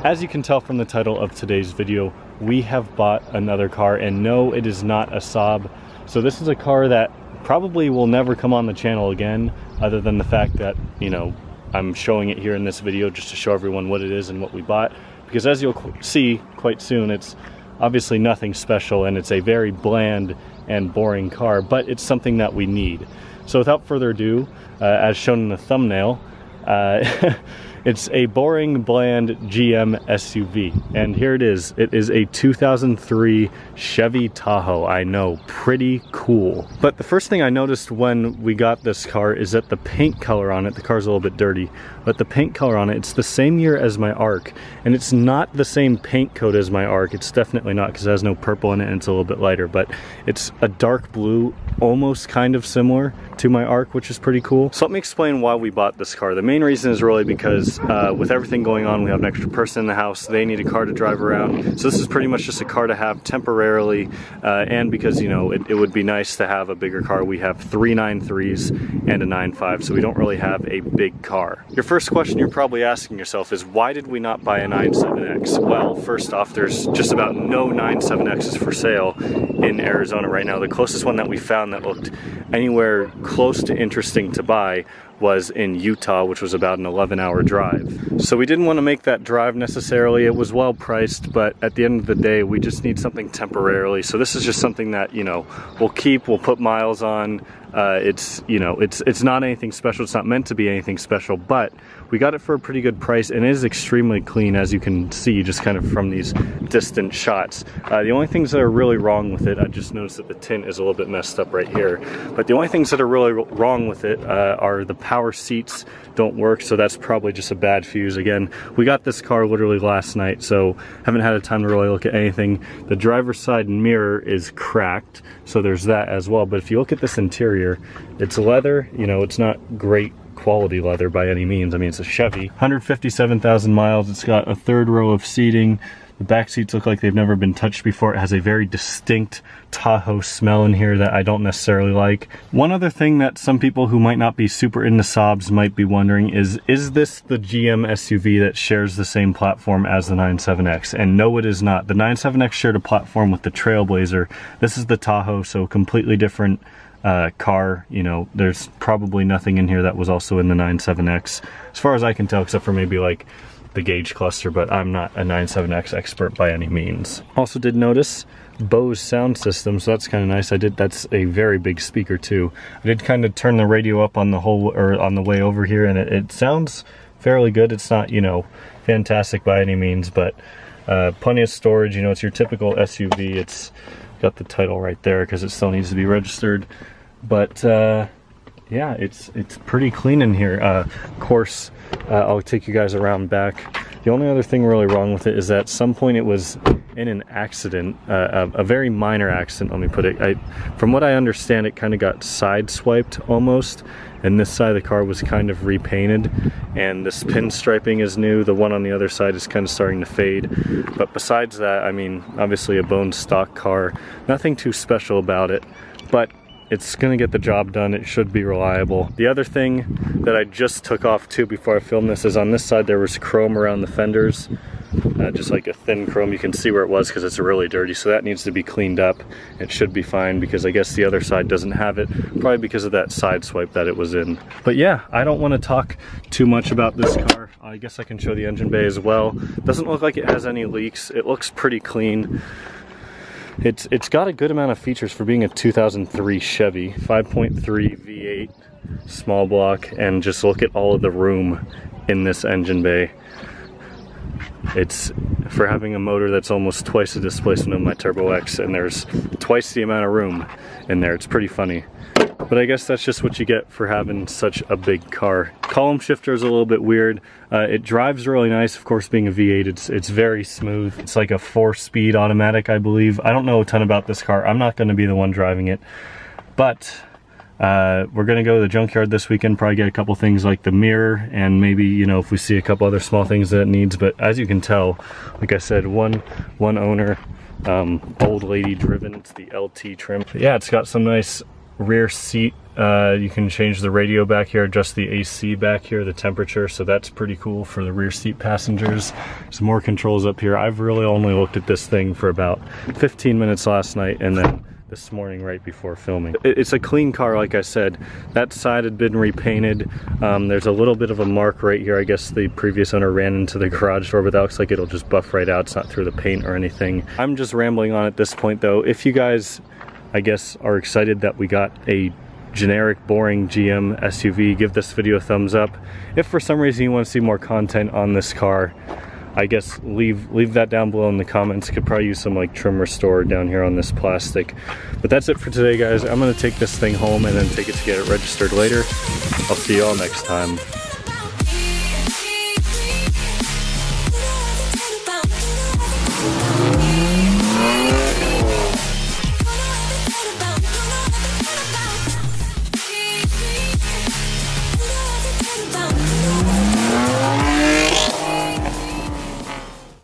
As you can tell from the title of today's video, we have bought another car, and no, it is not a Saab. So this is a car that probably will never come on the channel again, other than the fact that, you know, I'm showing it here in this video just to show everyone what it is and what we bought. Because as you'll see quite soon, it's obviously nothing special, and it's a very bland and boring car, but it's something that we need. So without further ado, as shown in the thumbnail, it's a boring, bland GM SUV, and here it is. It is a 2003 Chevy Tahoe. I know, pretty cool. But the first thing I noticed when we got this car is that the paint color on it, the car's a little bit dirty, but the paint color on it, it's the same year as my Arc, and it's not the same paint coat as my Arc. It's definitely not, because it has no purple in it and it's a little bit lighter, but it's a dark blue, almost kind of similar to my Arc, which is pretty cool. So let me explain why we bought this car. The main reason is really because with everything going on, we have an extra person in the house, they need a car to drive around, so this is pretty much just a car to have temporarily, and because, you know, it would be nice to have a bigger car. We have 3 9.3s and a 9.5, so we don't really have a big car. Your first question you're probably asking yourself is, why did we not buy a 9.7X? Well, first off, there's just about no 9.7Xs for sale in Arizona right now. The closest one that we found that looked anywhere close to interesting to buy was in Utah, which was about an 11-hour drive. So we didn't want to make that drive necessarily. It was well priced, but at the end of the day, we just need something temporarily. So this is just something that, you know, we'll keep, we'll put miles on. It's, you know, it's not anything special. It's not meant to be anything special, but we got it for a pretty good price, and it is extremely clean, as you can see just kind of from these distant shots. The only things that are really wrong with it, I just noticed that the tint is a little bit messed up right here, but the only things that are really wrong with it are the power seats don't work, so that's probably just a bad fuse. Again, we got this car literally last night, so haven't had a time to really look at anything. The driver's side mirror is cracked, so there's that as well. But if you look at this interior, it's leather. You know, it's not great quality leather by any means. I mean, it's a Chevy, 157,000 miles. It's got a 3rd row of seating. The back seats look like they've never been touched before. It has a very distinct Tahoe smell in here that I don't necessarily like. One other thing that some people who might not be super into Saabs might be wondering is this the GM SUV that shares the same platform as the 9.7X? And no, it is not. The 9.7X shared a platform with the Trailblazer. This is the Tahoe, so completely different car. You know, there's probably nothing in here that was also in the 9.7X, as far as I can tell, except for maybe like the gauge cluster, but I'm not a 9.7X expert by any means. Also did notice Bose sound system, so that's kind of nice. That's a very big speaker too. I did kind of turn the radio up on the on the way over here, and it sounds fairly good. It's not, you know, fantastic by any means, but plenty of storage. You know, it's your typical SUV. It's got the title right there because it still needs to be registered, but yeah, it's pretty clean in here. Of course, I'll take you guys around back. The only other thing really wrong with it is that at some point it was in an accident, a very minor accident, let me put it. From what I understand, it kind of got sideswiped almost, and this side of the car was kind of repainted, and this pinstriping is new. The one on the other side is kind of starting to fade. But besides that, I mean, obviously a bone stock car, nothing too special about it, but it's gonna get the job done. It should be reliable. The other thing that I just took off too before I filmed this is on this side there was chrome around the fenders, just like a thin chrome. You can see where it was because it's really dirty, so that needs to be cleaned up. It should be fine because I guess the other side doesn't have it, probably because of that side swipe that it was in. But yeah, I don't want to talk too much about this car. I guess I can show the engine bay as well. Doesn't look like it has any leaks. It looks pretty clean. It's got a good amount of features for being a 2003 Chevy, 5.3 V8 small block, and just look at all of the room in this engine bay. It's for having a motor that's almost twice the displacement of my Turbo X, and there's twice the amount of room in there. It's pretty funny. But I guess that's just what you get for having such a big car. Column shifter is a little bit weird. It drives really nice, of course, being a V8. It's very smooth. It's like a 4-speed automatic, I believe. I don't know a ton about this car. I'm not going to be the one driving it. But we're going to go to the junkyard this weekend, probably get a couple things like the mirror, and maybe, you know, if we see a couple other small things that it needs. But as you can tell, like I said, one owner, old lady driven. It's the LT trim. But yeah, it's got some nice rear seat, you can change the radio back here, adjust the AC back here, the temperature, so that's pretty cool for the rear seat passengers. Some more controls up here. I've really only looked at this thing for about 15 minutes last night and then this morning right before filming. It's a clean car, like I said. That side had been repainted. There's a little bit of a mark right here. I guess the previous owner ran into the garage door, but that looks like it'll just buff right out. It's not through the paint or anything. I'm just rambling on at this point though. If you guys, I guess, are excited that we got a generic boring GM SUV, give this video a thumbs up. If for some reason you want to see more content on this car, I guess leave that down below in the comments. Could probably use some like trim restore down here on this plastic. But that's it for today, guys. I'm gonna take this thing home and then take it to get it registered later. I'll see you all next time.